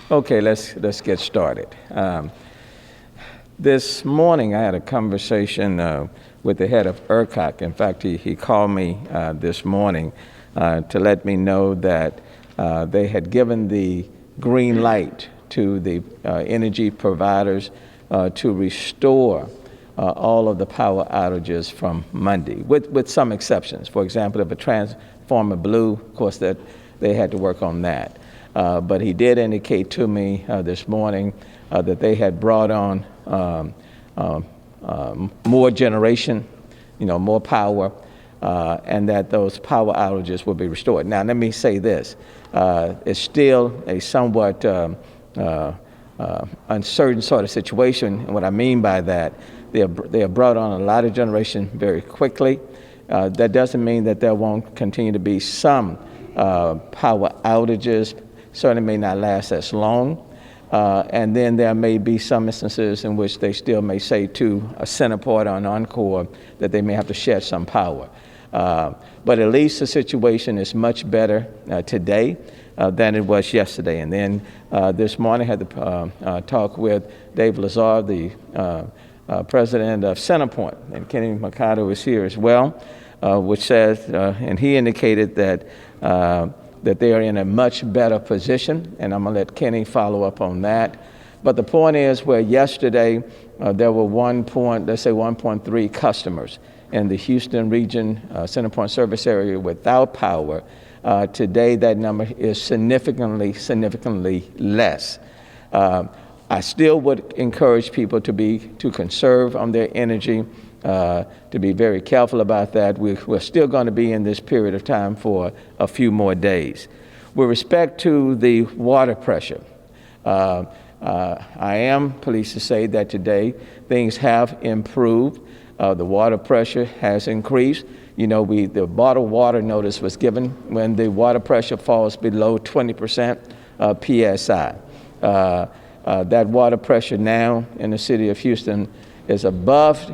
Okay, let's get started. This morning I had a conversation with the head of ERCOT. In fact, he called me this morning to let me know that they had given the green light to the energy providers to restore all of the power outages from Monday, with some exceptions. For example, if a transformer blew, of course, that they had to work on that. But he did indicate to me this morning that they had brought on more generation, more power, and that those power outages will be restored. Now, let me say this. It's still a somewhat uncertain sort of situation. And what I mean by that, they have brought on a lot of generation very quickly. That doesn't mean that there won't continue to be some power outages. Certainly may not last as long. And then there may be some instances in which they still may say to a Centerport or an Encore that they may have to shed some power. But at least the situation is much better today than it was yesterday. And then this morning I had to talk with Dave Lazar, the president of Centerport, and Kenny Mercado is here as well, which says, and he indicated that they are in a much better position, and I'm going to let Kenny follow up on that. But the point is, where yesterday there were 1.3 customers in the Houston region, Centerpoint service area without power, today that number is significantly less. I still would encourage people to conserve on their energy, to be very careful about that. We're still going to be in this period of time for a few more days. With respect to the water pressure, I am pleased to say that today things have improved. The water pressure has increased. The bottled water notice was given when the water pressure falls below 20% PSI. That water pressure now in the city of Houston is above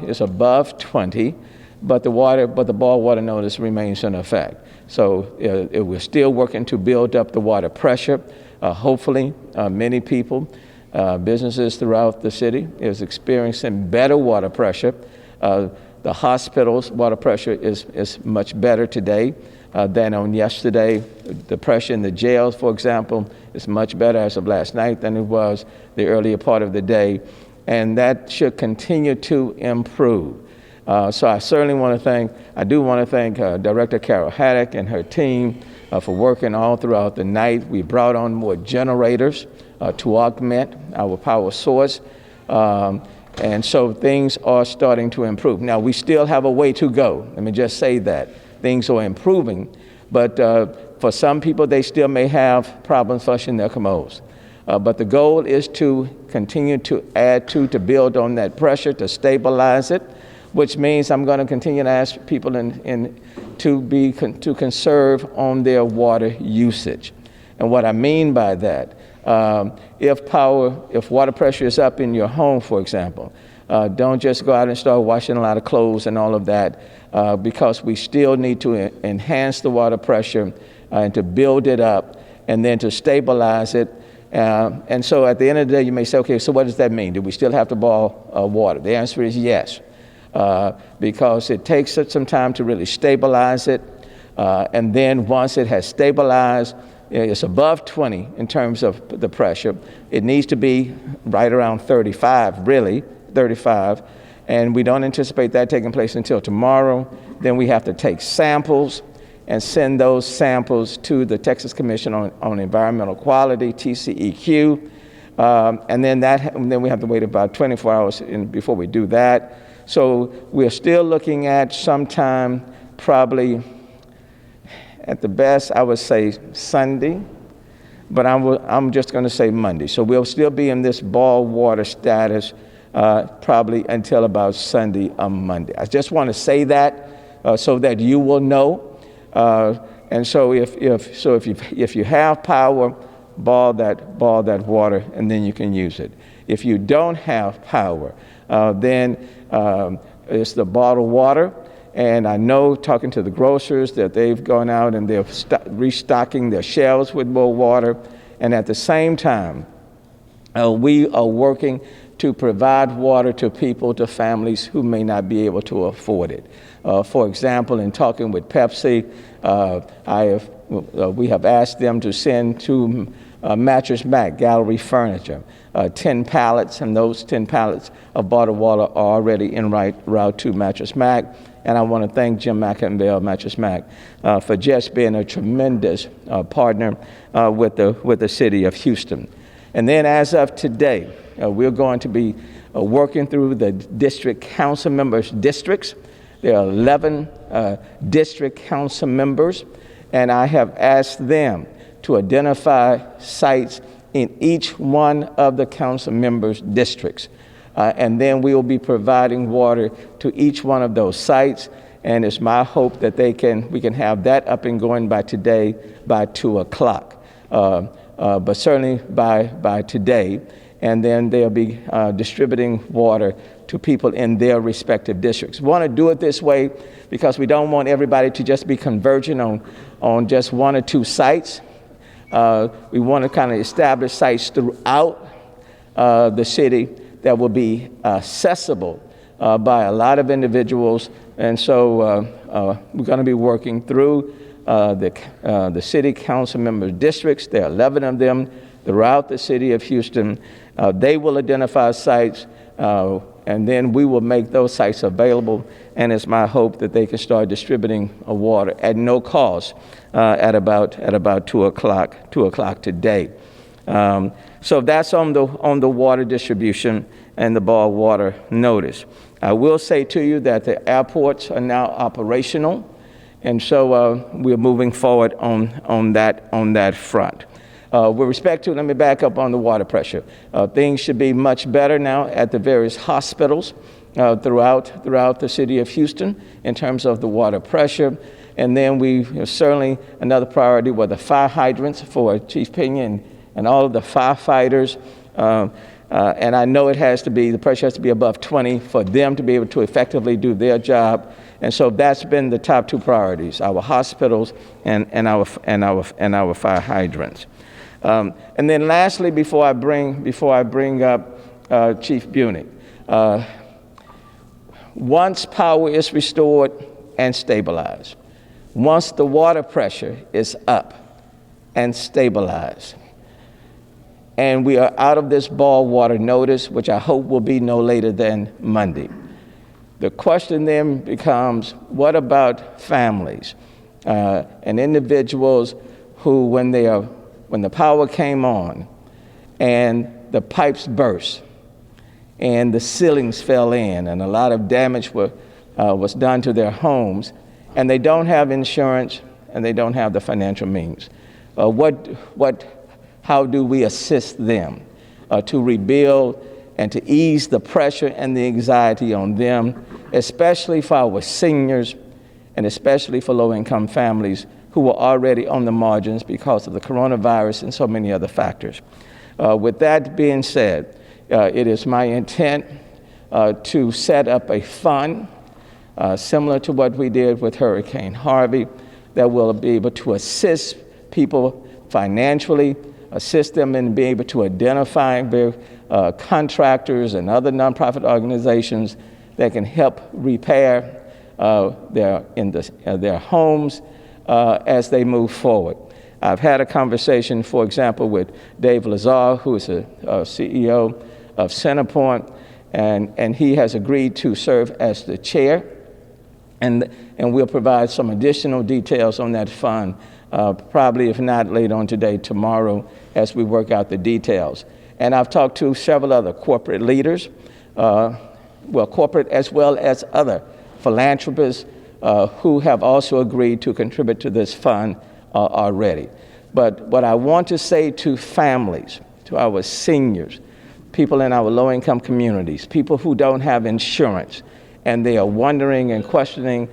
20, but the bottled water notice remains in effect. So we're still working to build up the water pressure. Hopefully, many people, businesses throughout the city is experiencing better water pressure. The hospital's water pressure is much better today than on yesterday. The pressure in the jails, for example, is much better as of last night than it was the earlier part of the day, and that should continue to improve. So I certainly want to thank Director Carol Haddock and her team for working all throughout the night. We brought on more generators to augment our power source. And so things are starting to improve. Now, we still have a way to go. Let me just say that. Things are improving, but for some people, they still may have problems flushing their commodes. But the goal is to continue to add to build on that pressure, to stabilize it, which means I'm going to continue to ask people to conserve on their water usage. And what I mean by that, if water pressure is up in your home, for example, don't just go out and start washing a lot of clothes and all of that, because we still need to enhance the water pressure and to build it up and then to stabilize it. And so at the end of the day, you may say, okay, so what does that mean? Do we still have to boil water? The answer is yes, because it takes some time to really stabilize it. And then once it has stabilized, it's above 20 in terms of the pressure. It needs to be right around 35, really, 35. And we don't anticipate that taking place until tomorrow. Then we have to take samples and send those samples to the Texas Commission on Environmental Quality, TCEQ. And then we have to wait about 24 hours before we do that. So we're still looking at sometime probably at the best, I would say Sunday, but I'm just going to say Monday. So we'll still be in this boil water status probably until about Sunday or Monday. I just want to say that so that you will know. And so if you have power, boil that water, and then you can use it. If you don't have power, then it's the bottled water. And I know, talking to the grocers, that they've gone out and they're restocking their shelves with more water. And at the same time, We are working to provide water to people, to families who may not be able to afford it. For example, in talking with Pepsi, we have asked them to send to Mattress Mac Gallery Furniture 10 pallets, and those 10 pallets of bottled water are already en route to Mattress Mac. And I want to thank Jim McInville, Mattress Mac, for just being a tremendous partner with the city of Houston. And then as of today, we're going to be working through the district council members' districts. There are 11 district council members, and I have asked them to identify sites in each one of the council members' districts. And then we will be providing water to each one of those sites. And it's my hope that we can have that up and going by today, by 2 o'clock. But certainly by today. And then they'll be distributing water to people in their respective districts. We want to do it this way because we don't want everybody to just be converging on just 1 or 2 sites. We want to kind of establish sites throughout the city that will be accessible by a lot of individuals. And so we're going to be working through the city council members' districts. There are 11 of them throughout the city of Houston. They will identify sites, and then we will make those sites available. And it's my hope that they can start distributing water at no cost at about 2 o'clock today. So that's on the water distribution and the bottled water notice. I will say to you that the airports are now operational, and so we're moving forward on that front. With respect to, let me back up on the water pressure. Things should be much better now at the various hospitals throughout the city of Houston in terms of the water pressure. And then certainly another priority were the fire hydrants for Chief Pena and all of the firefighters. And I know the pressure has to be above 20 for them to be able to effectively do their job. And so that's been the top 2 priorities: our hospitals and our fire hydrants. And then lastly, before I bring up Chief Bunick, once power is restored and stabilized, once the water pressure is up and stabilized, and we are out of this bottled water notice, which I hope will be no later than Monday, the question then becomes, what about families and individuals who, when the power came on and the pipes burst and the ceilings fell in and a lot of damage was done to their homes, and they don't have insurance and they don't have the financial means? How do we assist them to rebuild and to ease the pressure and the anxiety on them, especially for our seniors and especially for low-income families who were already on the margins because of the coronavirus and so many other factors? With that being said, it is my intent to set up a fund similar to what we did with Hurricane Harvey that will be able to assist people financially, assist them in being able to identify contractors and other nonprofit organizations that can help repair their homes as they move forward. I've had a conversation, for example, with Dave Lazar, who is a CEO of Centerpoint, and he has agreed to serve as the chair, and we'll provide some additional details on that fund, probably if not later on today, tomorrow, as we work out the details. And I've talked to several other corporate leaders, corporate as well as other philanthropists who have also agreed to contribute to this fund already. But what I want to say to families, to our seniors, people in our low-income communities, people who don't have insurance, and they are wondering and questioning,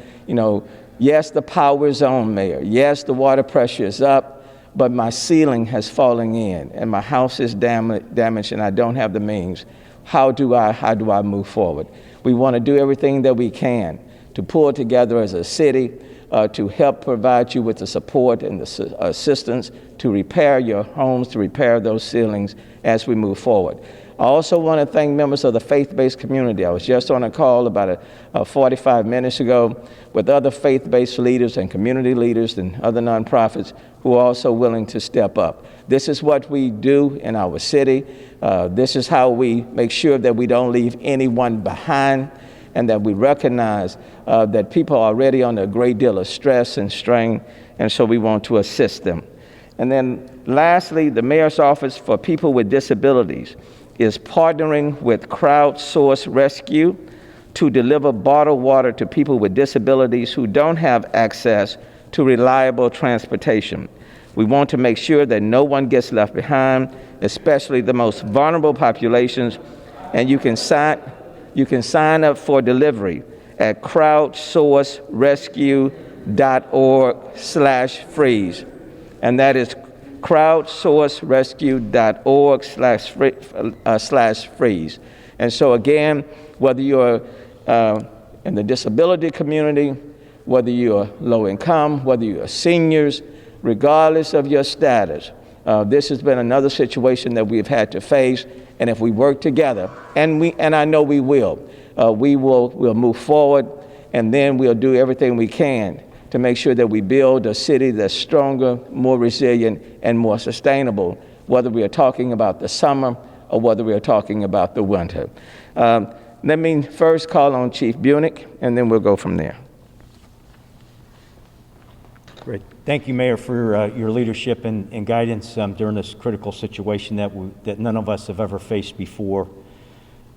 yes, the power is on, Mayor. Yes, the water pressure is up, but my ceiling has fallen in, and my house is damaged, and I don't have the means. How do I move forward? We want to do everything that we can to pull together as a city to help provide you with the support and the assistance to repair your homes, to repair those ceilings as we move forward. I also want to thank members of the faith-based community. I was just on a call about 45 minutes ago with other faith-based leaders and community leaders and other nonprofits who are also willing to step up. This is what we do in our city. This is how we make sure that we don't leave anyone behind, and that we recognize that people are already under a great deal of stress and strain, and so we want to assist them. And then lastly, the Mayor's Office for People with Disabilities is partnering with Crowdsource Rescue to deliver bottled water to people with disabilities who don't have access to reliable transportation. We want to make sure that no one gets left behind, especially the most vulnerable populations, and you can sign up for delivery at crowdsourcerescue.org/freeze, and that is crowdsourcerescue.org/freeze. And so again, whether you're in the disability community, whether you're low income, whether you're seniors, regardless of your status, this has been another situation that we've had to face. And if we work together, and I know we will, we'll move forward, and then we'll do everything we can to make sure that we build a city that's stronger, more resilient, and more sustainable, whether we are talking about the summer or whether we are talking about the winter. Let me first call on Chief Bunick, and then we'll go from there. Great. Thank you, Mayor, for your leadership and guidance during this critical situation that none of us have ever faced before.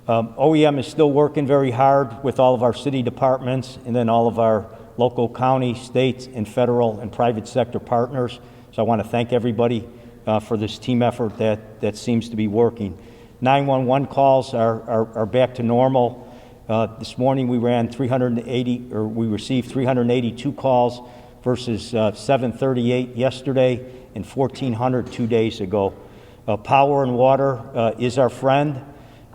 OEM is still working very hard with all of our city departments and then all of our local, county, states, and federal and private sector partners. So I want to thank everybody for this team effort that seems to be working. 911 calls are back to normal. This morning we received 382 calls versus 738 yesterday and 1,400 2 days ago. Power and water is our friend.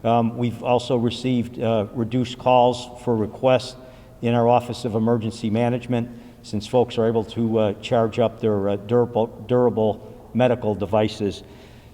We've also received reduced calls for requests in our Office of Emergency Management, since folks are able to charge up their durable medical devices.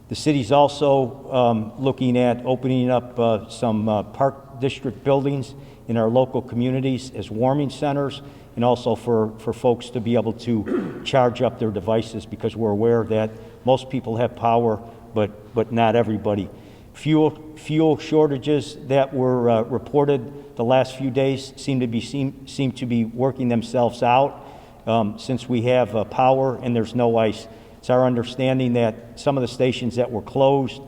The city's also looking at opening up some park district buildings in our local communities as warming centers, and also for folks to be able to charge up their devices, because we're aware that most people have power, but not everybody. Fuel shortages that were reported the last few days seem to be working themselves out since we have power and there's no ice. It's our understanding that some of the stations that were closed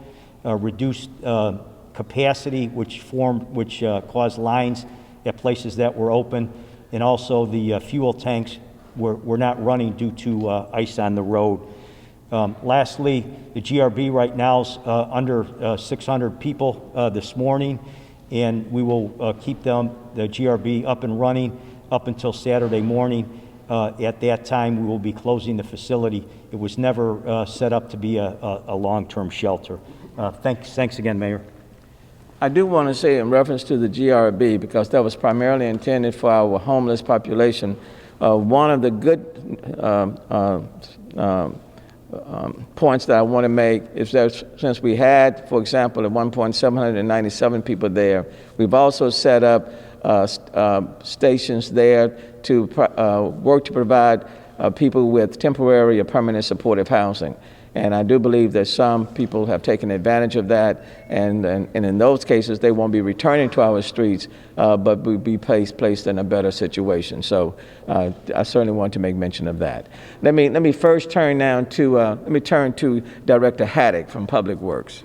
reduced capacity, which caused lines at places that were open, and also the fuel tanks were not running due to ice on the road. Lastly, the GRB right now is under 600 people this morning, and we will keep the GRB up and running up until Saturday morning. At that time, we will be closing the facility. It was never set up to be a long-term shelter. Thanks again, Mayor. I do want to say, in reference to the GRB, because that was primarily intended for our homeless population, one of the good points that I want to make is that since we had, for example, at one point 797 people there, we've also set up stations there to work to provide people with temporary or permanent supportive housing. And I do believe that some people have taken advantage of that, and in those cases, they won't be returning to our streets, but will be placed in a better situation. So I certainly want to make mention of that. Let me first turn now to Director Haddock from Public Works.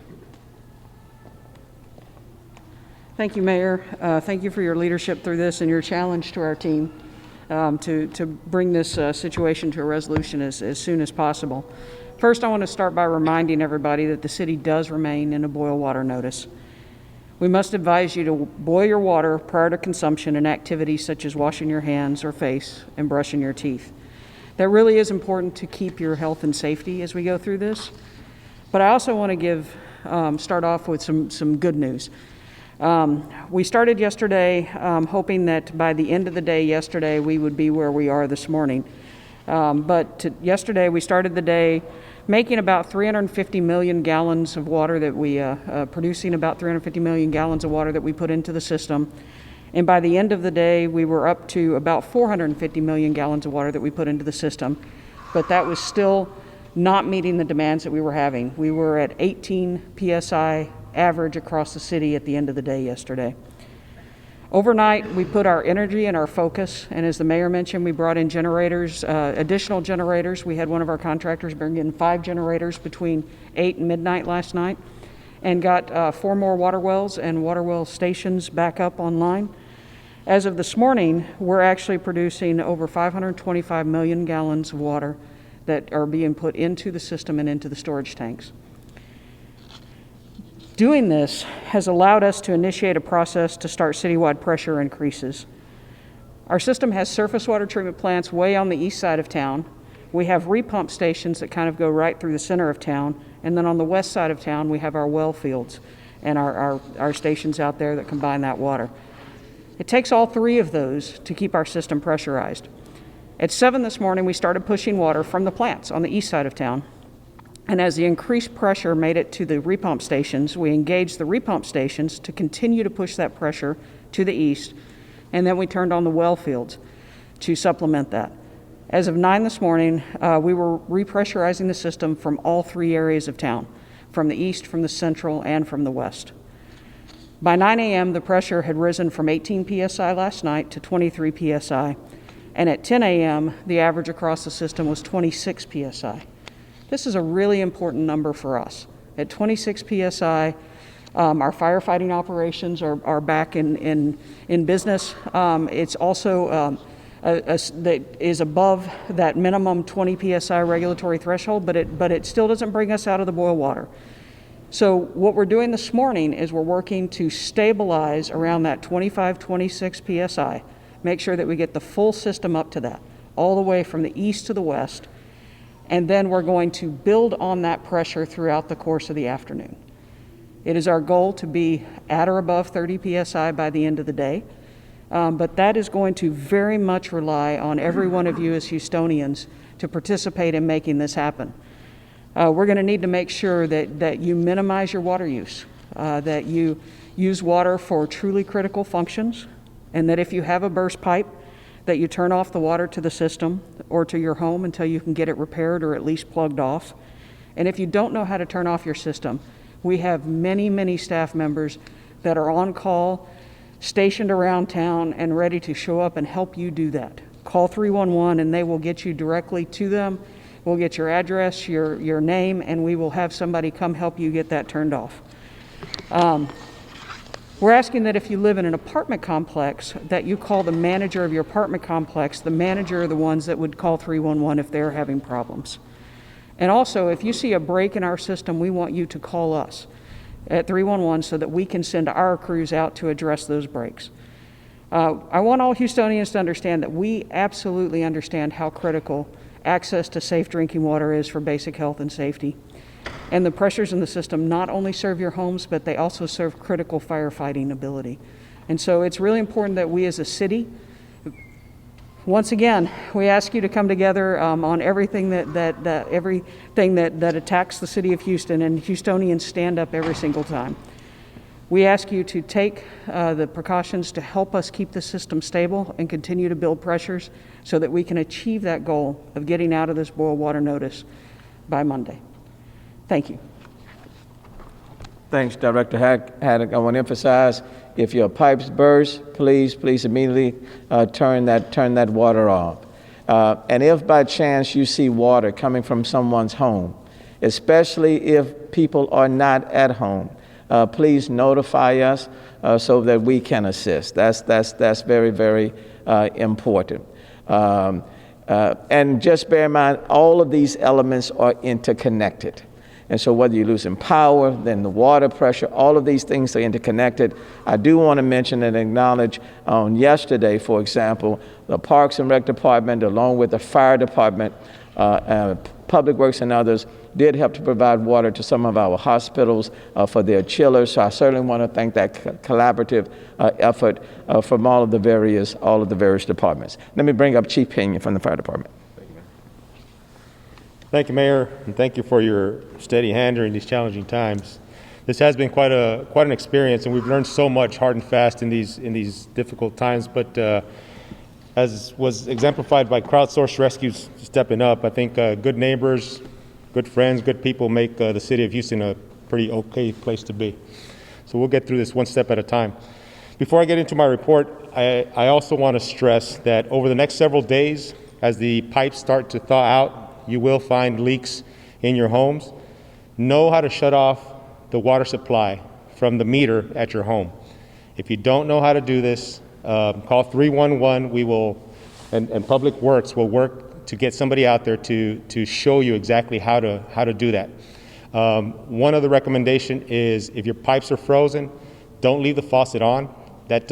Thank you, Mayor. Thank you for your leadership through this and your challenge to our team to bring this situation to a resolution as soon as possible. First, I want to start by reminding everybody that the city does remain in a boil water notice. We must advise you to boil your water prior to consumption in activities such as washing your hands or face and brushing your teeth. That really is important to keep your health and safety as we go through this. But I also want to start off with some good news. We started yesterday hoping that by the end of the day yesterday we would be where we are this morning. Yesterday we started the day making about 350 million gallons of water that we, producing about 350 million gallons of water that we put into the system. And by the end of the day, we were up to about 450 million gallons of water that we put into the system. But that was still not meeting the demands that we were having. We were at 18 PSI average across the city at the end of the day yesterday. Overnight, we put our energy and our focus, and as the mayor mentioned, we brought in generators, additional generators. We had one of our contractors bring in 5 generators between 8 and midnight last night, and got 4 more water wells and water well stations back up online. As of this morning, we're actually producing over 525 million gallons of water that are being put into the system and into the storage tanks. Doing this has allowed us to initiate a process to start citywide pressure increases. Our system has surface water treatment plants way on the east side of town. We have repump stations that kind of go right through the center of town. And then on the west side of town, we have our well fields and our stations out there that combine that water. It takes all 3 of those to keep our system pressurized. At 7 this morning, we started pushing water from the plants on the east side of town. And as the increased pressure made it to the repump stations, we engaged the repump stations to continue to push that pressure to the east, and then we turned on the well fields to supplement that. As of 9 this morning, we were repressurizing the system from all 3 areas of town, from the east, from the central, and from the west. By 9 a.m., the pressure had risen from 18 PSI last night to 23 PSI, and at 10 a.m., the average across the system was 26 PSI. This is a really important number for us. At 26 PSI, our firefighting operations are back in business. It's also that is above that minimum 20 PSI regulatory threshold, but it still doesn't bring us out of the boil water. So what we're doing this morning is we're working to stabilize around that 25, 26 PSI, make sure that we get the full system up to that, all the way from the east to the west. And then we're going to build on that pressure throughout the course of the afternoon. It is our goal to be at or above 30 PSI by the end of the day, but that is going to very much rely on every one of you as Houstonians to participate in making this happen. We're going to need to make sure that you minimize your water use, that you use water for truly critical functions, and that if you have a burst pipe, that you turn off the water to the system or to your home until you can get it repaired or at least plugged off. And if you don't know how to turn off your system, we have many, many staff members that are on call, stationed around town, and ready to show up and help you do that. Call 311 and they will get you directly to them. We'll get your address, your name, and we will have somebody come help you get that turned off. We're asking that if you live in an apartment complex, that you call the manager of your apartment complex. The manager are the ones that would call 311 if they're having problems. And also, if you see a break in our system, we want you to call us at 311 so that we can send our crews out to address those breaks. I want all Houstonians to understand that we absolutely understand how critical access to safe drinking water is for basic health and safety. And the pressures in the system not only serve your homes, but they also serve critical firefighting ability. And so it's really important that we as a city, once again, we ask you to come together on everything that attacks the city of Houston, and Houstonians stand up every single time. We ask you to take the precautions to help us keep the system stable and continue to build pressures so that we can achieve that goal of getting out of this boil water notice by Monday. Thank you. Thanks, Director Haddock. I want to emphasize, if your pipes burst, please immediately turn that water off. And if by chance you see water coming from someone's home, especially if people are not at home, please notify us so that we can assist. That's very, very important. And just bear in mind, all of these elements are interconnected. And so whether you're losing power, then the water pressure, all of these things are interconnected. I do want to mention and acknowledge on yesterday, for example, the Parks and Rec Department, along with the Fire Department, Public Works and others, did help to provide water to some of our hospitals for their chillers. So I certainly want to thank that collaborative effort from all of the various departments. Let me bring up Chief Pena from the Fire Department. Thank you, Mayor, and thank you for your steady hand during these challenging times. This has been quite an experience, and we've learned so much hard and fast in these difficult times. But as was exemplified by crowdsourced rescues stepping up, I think good neighbors, good friends, good people make the city of Houston a pretty okay place to be. So we'll get through this one step at a time. Before I get into my report, I also want to stress that over the next several days, as the pipes start to thaw out, you will find leaks in your homes. Know how to shut off the water supply from the meter at your home. If you don't know how to do this, call 311. We will, and Public Works will work to get somebody out there to show you exactly how to do that. One other recommendation is if your pipes are frozen, don't leave the faucet on. That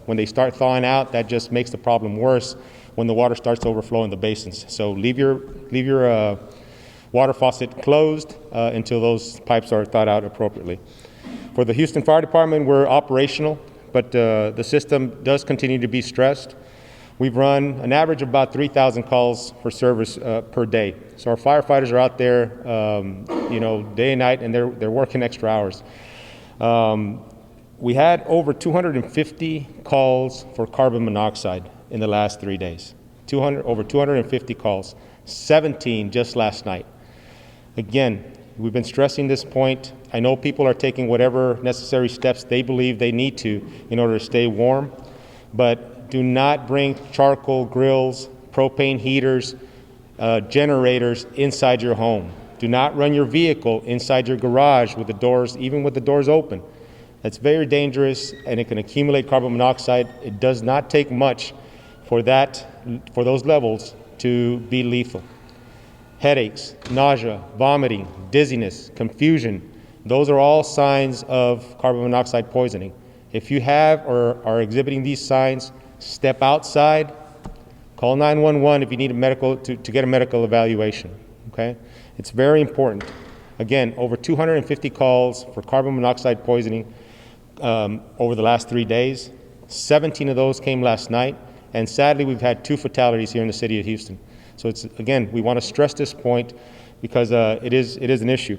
when they start thawing out, that just makes the problem worse when the water starts to overflow in the basins. So leave your water faucet closed until those pipes are thawed out appropriately. For the Houston Fire Department, we're operational, but the system does continue to be stressed. We've run an average of about 3,000 calls for service per day. So our firefighters are out there, day and night, and they're working extra hours. We had over 250 calls for carbon monoxide in the last 3 days. Over 250 calls, 17 just last night. Again, we've been stressing this point. I know people are taking whatever necessary steps they believe they need to in order to stay warm, but do not bring charcoal grills, propane heaters, generators inside your home. Do not run your vehicle inside your garage with the doors, even with the doors open. That's very dangerous, and it can accumulate carbon monoxide. It does not take much for those levels to be lethal. Headaches, nausea, vomiting, dizziness, confusion, those are all signs of carbon monoxide poisoning. If you have or are exhibiting these signs, step outside, call 911 if you need to get a medical evaluation, okay? It's very important. Again, over 250 calls for carbon monoxide poisoning over the last 3 days. 17 of those came last night, and sadly, we've had 2 fatalities here in the city of Houston. So again, we want to stress this point because it is an issue.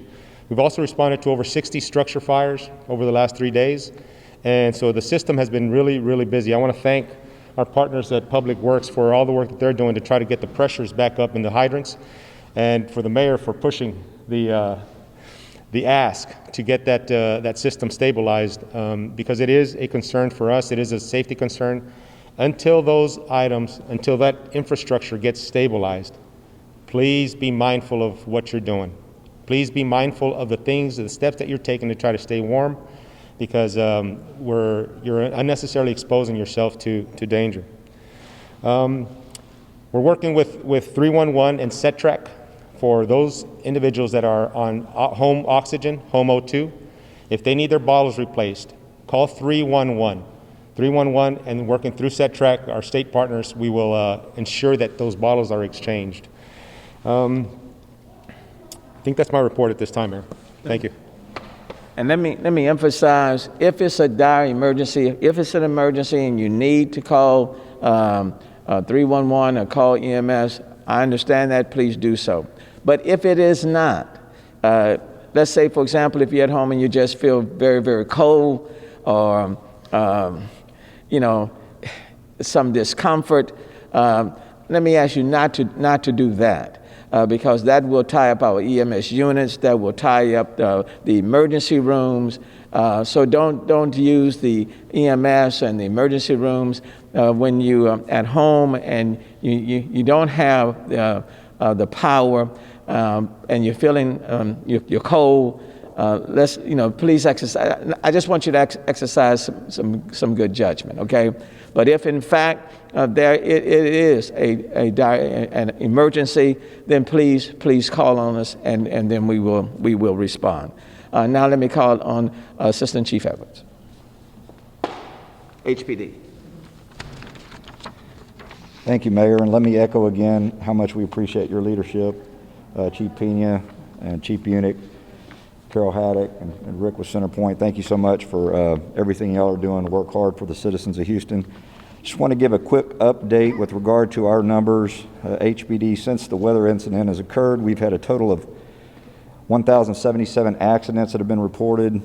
We've also responded to over 60 structure fires over the last 3 days, and so the system has been really, really busy. I want to thank our partners at Public Works for all the work that they're doing to try to get the pressures back up in the hydrants, and for the mayor for pushing the ask to get that system stabilized, because it is a concern for us. It is a safety concern. Until that infrastructure gets stabilized, please be mindful of what you're doing. Please be mindful of the steps that you're taking to try to stay warm, because you're unnecessarily exposing yourself to danger. We're working with 311 and SETRAC for those individuals that are on home oxygen, home O2. If they need their bottles replaced, call 311. 311, and working through SETRAC, our state partners, we will ensure that those bottles are exchanged. I think that's my report at this time, Mayor. Thank you. And let me emphasize, if it's a dire emergency, if it's an emergency and you need to call 311 or call EMS, I understand that, please do so. But if it is not, let's say, for example, if you're at home and you just feel very, very cold, or some discomfort, let me ask you not to do that, because that will tie up our EMS units, that will tie up the emergency rooms. So don't use the EMS and the emergency rooms when you're at home and you don't have the power and you're feeling you're cold. Please exercise. I just want you to exercise some good judgment, okay? But if in fact it is an emergency, then please call on us, and then we will respond. Now let me call on Assistant Chief Edwards, HPD. Thank you, Mayor, and let me echo again how much we appreciate your leadership, Chief Pena, and Chief Unic, Carol Haddock, and Rick with CenterPoint. Thank you so much for everything y'all are doing to work hard for the citizens of Houston. Just want to give a quick update with regard to our numbers. HPD, since the weather incident has occurred, we've had a total of 1,077 accidents that have been reported,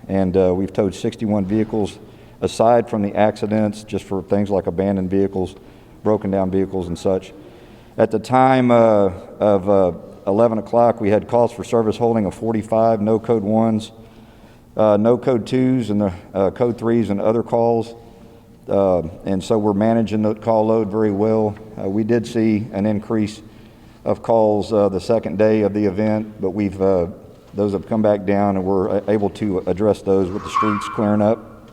and we've towed 61 vehicles, aside from the accidents, just for things like abandoned vehicles, broken down vehicles and such. At the time of 11 o'clock, we had calls for service holding of 45, no code 1s, no code 2s, and the code 3s and other calls. And so we're managing the call load very well. We did see an increase of calls the second day of the event, but those have come back down, and we're able to address those with the streets clearing up.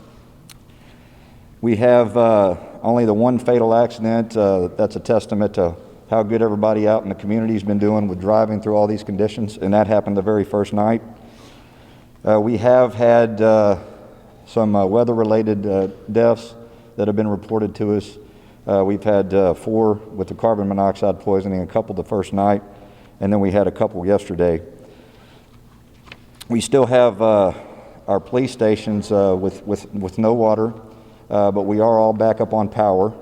We have only the one fatal accident. That's a testament to how good everybody out in the community has been doing with driving through all these conditions, and that happened the very first night. We have had some weather-related deaths that have been reported to us. We've had 4 with the carbon monoxide poisoning, a couple the first night, and then we had a couple yesterday. We still have our police stations with no water, but we are all back up on power.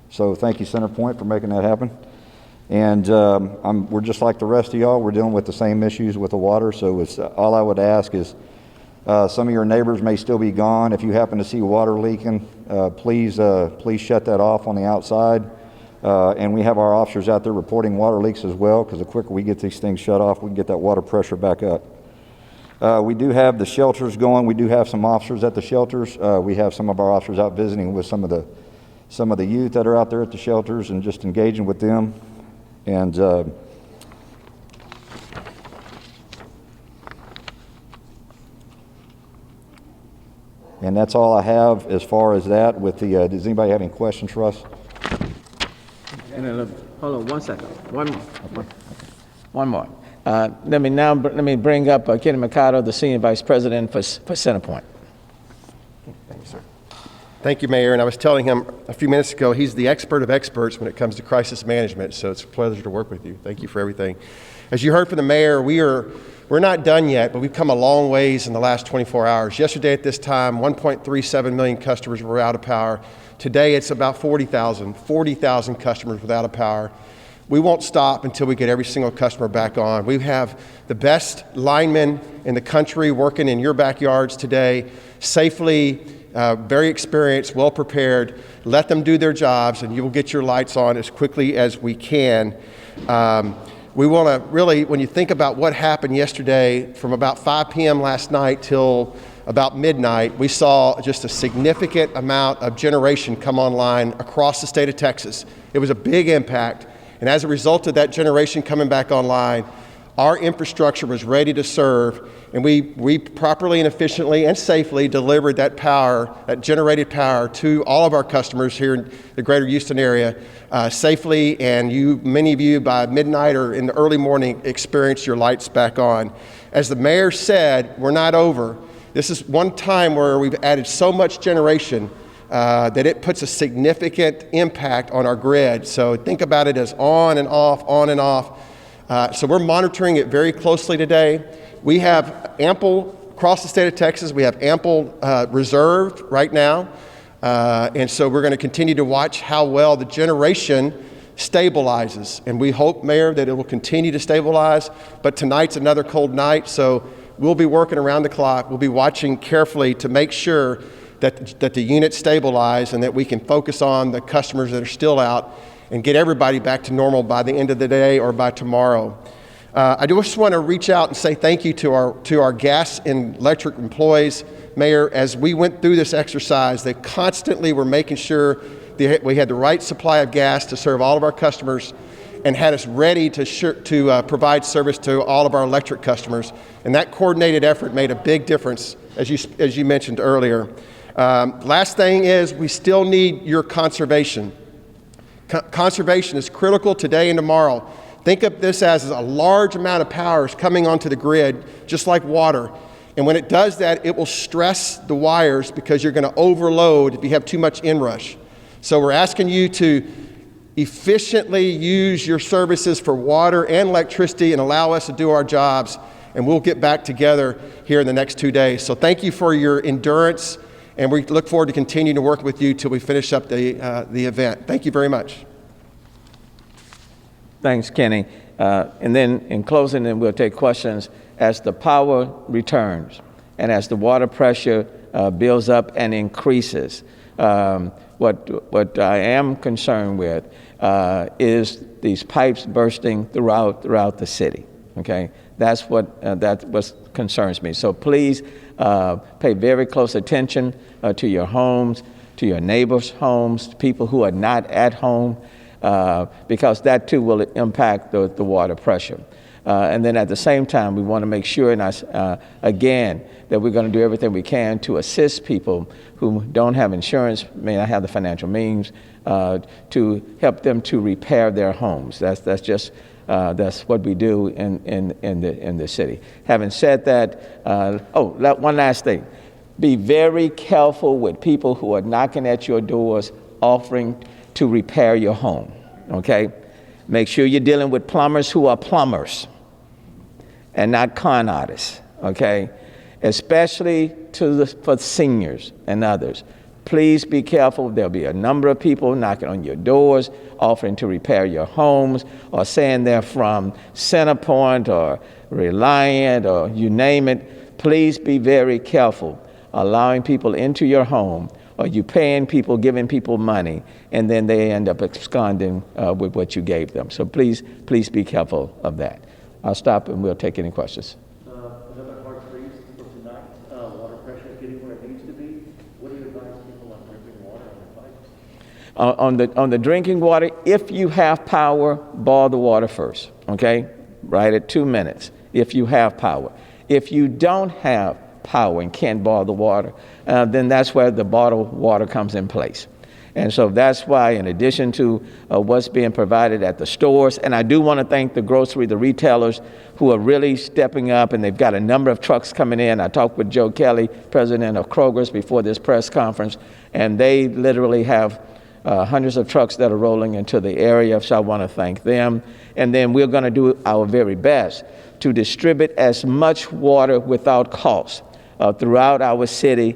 So thank you, CenterPoint, for making that happen. And we're just like the rest of y'all. We're dealing with the same issues with the water. So it's, all I would ask is some of your neighbors may still be gone. If you happen to see water leaking, please shut that off on the outside. And we have our officers out there reporting water leaks as well, because the quicker we get these things shut off, we can get that water pressure back up. We do have the shelters going. We do have some officers at the shelters. We have some of our officers out visiting with some of the youth that are out there at the shelters and just engaging with them. And that's all I have as far as that. With the, does anybody have any questions for us? And hold on 1 second. One more. Let me bring up Kenny Mercado, the Senior Vice President for CenterPoint. Thank you, sir. Thank you, Mayor. And I was telling him a few minutes ago, he's the expert of experts when it comes to crisis management. So it's a pleasure to work with you. Thank you for everything. As you heard from the mayor, we're not done yet, but we've come a long ways in the last 24 hours. Yesterday at this time, 1.37 million customers were out of power. Today, it's about 40,000 customers without power. We won't stop until we get every single customer back on. We have the best linemen in the country working in your backyards today, safely, very experienced, well prepared. Let them do their jobs, and you will get your lights on as quickly as we can. We want to really, when you think about what happened yesterday, from about 5 p.m. last night till about midnight, we saw just a significant amount of generation come online across the state of Texas. It was a big impact. And as a result of that generation coming back online, our infrastructure was ready to serve, and we properly and efficiently and safely delivered that power, that generated power, to all of our customers here in the greater Houston area safely. And many of you by midnight or in the early morning experienced your lights back on. As the mayor said, we're not over. This is one time where we've added so much generation that it puts a significant impact on our grid. So think about it as on and off, on and off. So we're monitoring it very closely today. We have ample, across the state of Texas, we have ample reserved right now. And so we're going to continue to watch how well the generation stabilizes. And we hope, Mayor, that it will continue to stabilize. But tonight's another cold night, so we'll be working around the clock. We'll be watching carefully to make sure that the units stabilize and that we can focus on the customers that are still out and get everybody back to normal by the end of the day or by tomorrow. I just want to reach out and say thank you to our gas and electric employees, Mayor. As we went through this exercise, they constantly were making sure we had the right supply of gas to serve all of our customers and had us ready to provide service to all of our electric customers. And that coordinated effort made a big difference, as you mentioned earlier. Last thing is, we still need your conservation. Conservation is critical today and tomorrow. Think of this as a large amount of power is coming onto the grid, just like water. And when it does that, it will stress the wires because you're going to overload if you have too much inrush. So we're asking you to efficiently use your services for water and electricity and allow us to do our jobs. And we'll get back together here in the next 2 days. So thank you for your endurance, and we look forward to continuing to work with you till we finish up the event. Thank you very much. Thanks, Kenny. And then in closing, then we'll take questions as the power returns and as the water pressure builds up and increases. What I am concerned with is these pipes bursting throughout the city. Okay, that's what concerns me. So please pay very close attention to your homes, to your neighbors' homes, people who are not at home, because that too will impact the water pressure. And then at the same time, we want to make sure, again, that we're going to do everything we can to assist people who don't have insurance, may not have the financial means, to help them to repair their homes. That's what we do in the city. Having said that, one last thing. Be very careful with people who are knocking at your doors offering to repair your home, okay? Make sure you're dealing with plumbers who are plumbers and not con artists, okay? Especially for seniors and others. Please be careful. There'll be a number of people knocking on your doors, offering to repair your homes, or saying they're from Centerpoint or Reliant or you name it. Please be very careful allowing people into your home, or you paying people, giving people money, and then they end up absconding with what you gave them. So please be careful of that. I'll stop and we'll take any questions. Another hard freeze for tonight. Water pressure getting where it needs to be. What do you advise people on drinking water on the pipes? On the drinking water, if you have power, boil the water first, okay? Right at 2 minutes, if you have power. If you don't have power and can't boil the water, then that's where the bottled water comes in place. And so that's why, in addition to what's being provided at the stores, and I do want to thank the retailers who are really stepping up, and they've got a number of trucks coming in. I talked with Joe Kelly, president of Kroger's, before this press conference, and they literally have hundreds of trucks that are rolling into the area, so I want to thank them. And then we're going to do our very best to distribute as much water without cost throughout our city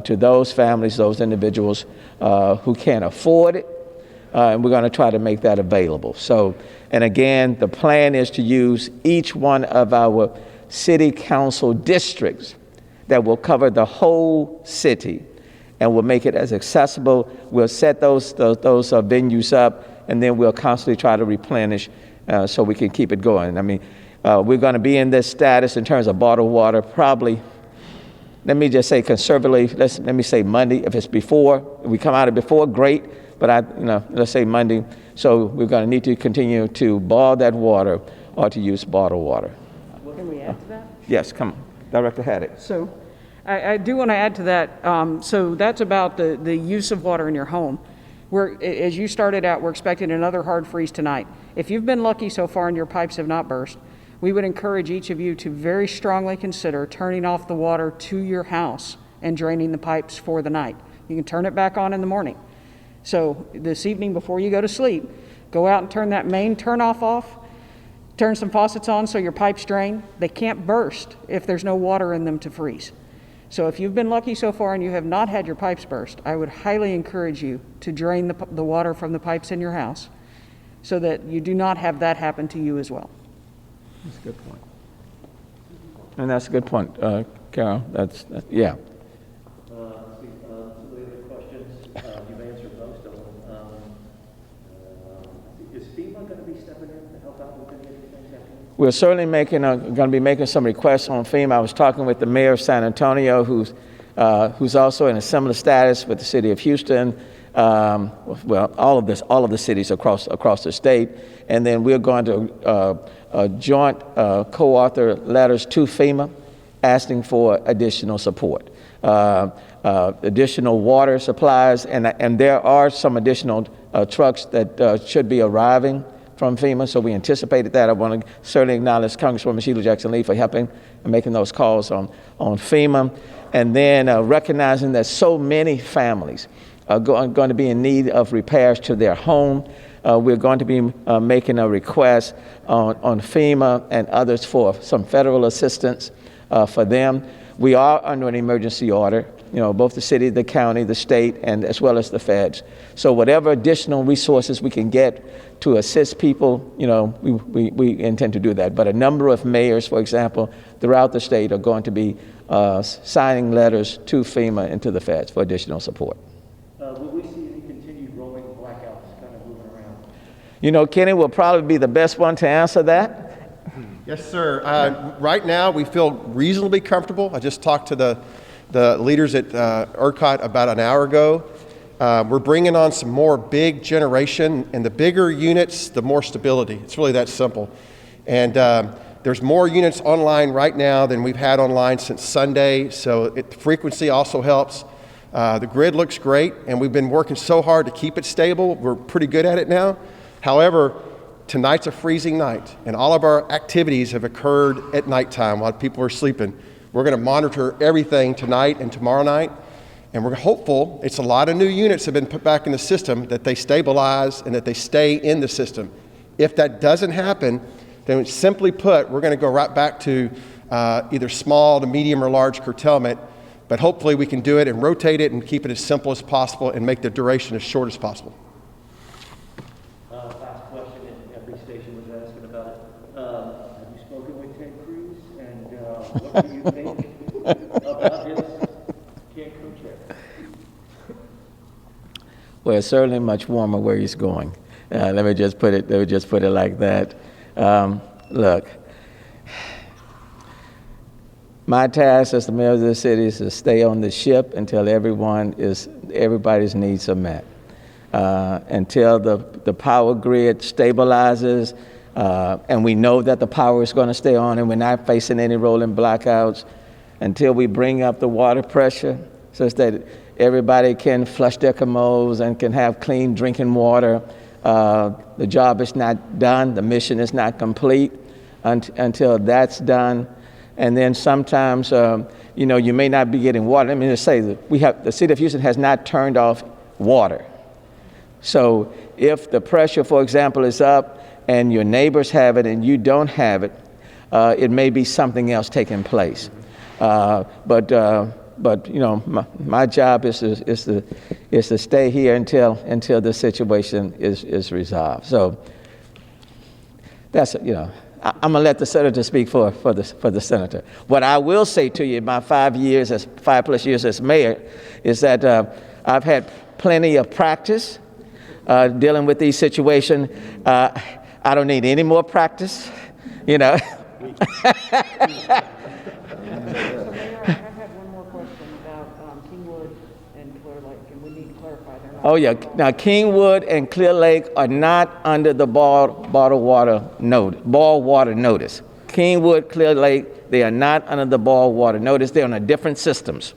to those families, those individuals who can't afford it, and we're going to try to make that available. So, and again, the plan is to use each one of our city council districts that will cover the whole city, and we'll make it as accessible. We'll set those venues up, and then we'll constantly try to replenish so we can keep it going. I mean, we're going to be in this status in terms of bottled water probably, let me just say conservatively, let me say Monday. If it's before, we come out of before, great, but let's say Monday. So we're going to need to continue to boil that water or to use bottled water. Can we add to that? Yes, come on. Director Haddock. So I do want to add to that. So that's about the use of water in your home. As you started out, we're expecting another hard freeze tonight. If you've been lucky so far and your pipes have not burst, we would encourage each of you to very strongly consider turning off the water to your house and draining the pipes for the night. You can turn it back on in the morning. So this evening before you go to sleep, go out and turn that main turn-off off, turn some faucets on so your pipes drain. They can't burst if there's no water in them to freeze. So if you've been lucky so far and you have not had your pipes burst, I would highly encourage you to drain the water from the pipes in your house so that you do not have that happen to you as well. That's a good point. And that's a good point, Carol. Yeah. Some of the other questions, you've answered most of them. Is FEMA going to be stepping in to help out with any of these things happening? We're certainly going to be making some requests on FEMA. I was talking with the mayor of San Antonio, who's also in a similar status with the city of Houston. Well, all of the cities across the state, and then we're going to joint co-author letters to FEMA asking for additional support, additional water supplies, and there are some additional trucks that should be arriving from FEMA, so we anticipated that. I want to certainly acknowledge Congresswoman Sheila Jackson-Lee for helping and making those calls on FEMA, and then recognizing that so many families are going to be in need of repairs to their home. we're going to be making a request on FEMA and others for some federal assistance for them. We are under an emergency order, both the city, the county, the state, and as well as the feds. So whatever additional resources we can get to assist people, we intend to do that. But a number of mayors, for example, throughout the state are going to be signing letters to FEMA and to the feds for additional support. Will we see any continued rolling blackouts kind of moving around? Kenny will probably be the best one to answer that. Yes, sir. Right now, we feel reasonably comfortable. I just talked to the leaders at ERCOT about an hour ago. We're bringing on some more big generation, and the bigger units, the more stability. It's really that simple. And there's more units online right now than we've had online since Sunday, so the frequency also helps. The grid looks great, and we've been working so hard to keep it stable. We're pretty good at it now. However, tonight's a freezing night, and all of our activities have occurred at nighttime while people are sleeping. We're going to monitor everything tonight and tomorrow night, and we're hopeful, it's a lot of new units have been put back in the system, that they stabilize and that they stay in the system. If that doesn't happen, then simply put, we're going to go right back to either small to medium or large curtailment, but hopefully we can do it and rotate it and keep it as simple as possible and make the duration as short as possible. Last question, and every station was asking about it. Have you spoken with Ted Cruz, and what do you think about his Cancun trip? Well, it's certainly much warmer where he's going. Let me just put it like that. Look, my task as the mayor of the city is to stay on the ship until everybody's needs are met. Until the power grid stabilizes, and we know that the power is going to stay on and we're not facing any rolling blackouts, until we bring up the water pressure such that everybody can flush their commodes and can have clean drinking water. The job is not done, the mission is not complete until that's done. And then sometimes, you may not be getting water. Let me just say that the city of Houston has not turned off water. So if the pressure, for example, is up and your neighbors have it and you don't have it, it may be something else taking place. But my job is to stay here until the situation is resolved. So that's I'm gonna let the senator speak for the senator. What I will say to you in my 5+ years as mayor is that I've had plenty of practice dealing with these situations. I don't need any more practice, So, Mayor, I have one more question about Kingwood and Clear Lake, and we need to clarify they're not. Oh yeah, now Kingwood and Clear Lake are not under the bottled water notice. Kingwood, Clear Lake, they are not under the boil water notice. They're on different systems.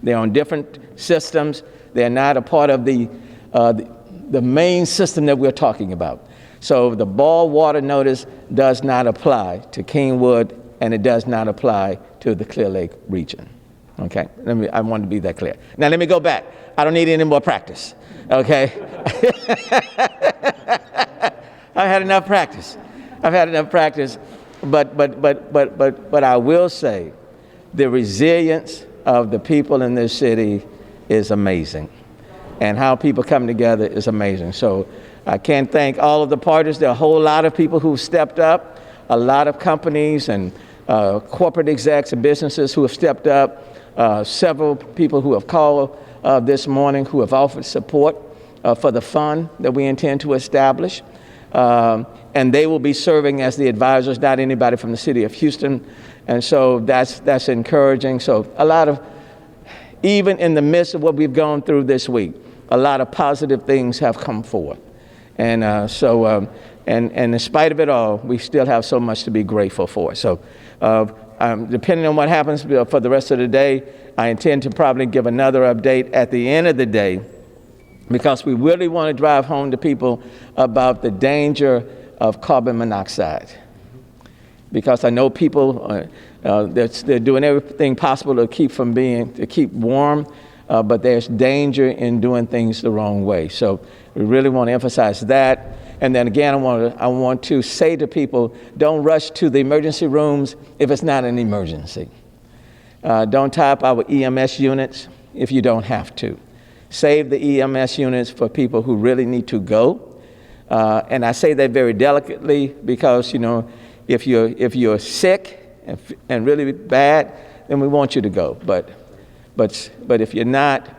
They're on different systems. They're not a part of the main system that we're talking about. So the boil water notice does not apply to Kingwood, and it does not apply to the Clear Lake region. Okay, I want to be that clear. Now let me go back. I don't need any more practice. Okay, I've had enough practice. But I will say, the resilience of the people in this city is amazing, and how people come together is amazing. So I can't thank all of the parties. There are a whole lot of people who've stepped up, a lot of companies and corporate execs and businesses who have stepped up, several people who have called this morning who have offered support for the fund that we intend to establish. And they will be serving as the advisors, not anybody from the city of Houston. And so that's encouraging. So a lot of, even in the midst of what we've gone through this week, a lot of positive things have come forward. And and in spite of it all, we still have so much to be grateful for. So depending on what happens for the rest of the day, I intend to probably give another update at the end of the day, because we really want to drive home to people about the danger of carbon monoxide. Because I know people, they're doing everything possible to keep warm. but there's danger in doing things the wrong way. So we really want to emphasize that. And then again, I want to say to people, don't rush to the emergency rooms if it's not an emergency. Don't tie up our EMS units if you don't have to. Save the EMS units for people who really need to go. And I say that very delicately because, you know, if you're sick and really bad, then we want you to go. But if you're not,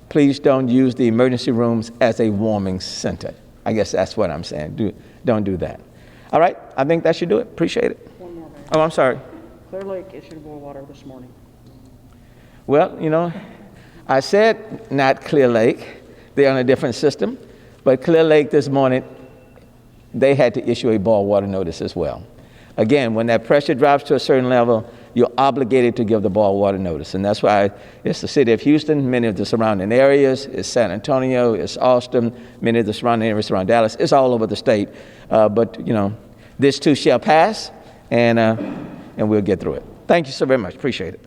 please don't use the emergency rooms as a warming center. I guess that's what I'm saying. Don't do that. All right, I think that should do it. Appreciate it. One more, Mayor. Oh, I'm sorry. Clear Lake issued boil water this morning. Well, you know, I said not Clear Lake. They're on a different system. But Clear Lake this morning, they had to issue a boil water notice as well. Again, when that pressure drops to a certain level, you're obligated to give the boil water notice. And that's why it's the city of Houston, many of the surrounding areas, it's San Antonio, it's Austin, many of the surrounding areas around Dallas. It's all over the state. But, you know, this too shall pass, and we'll get through it. Thank you so very much. Appreciate it.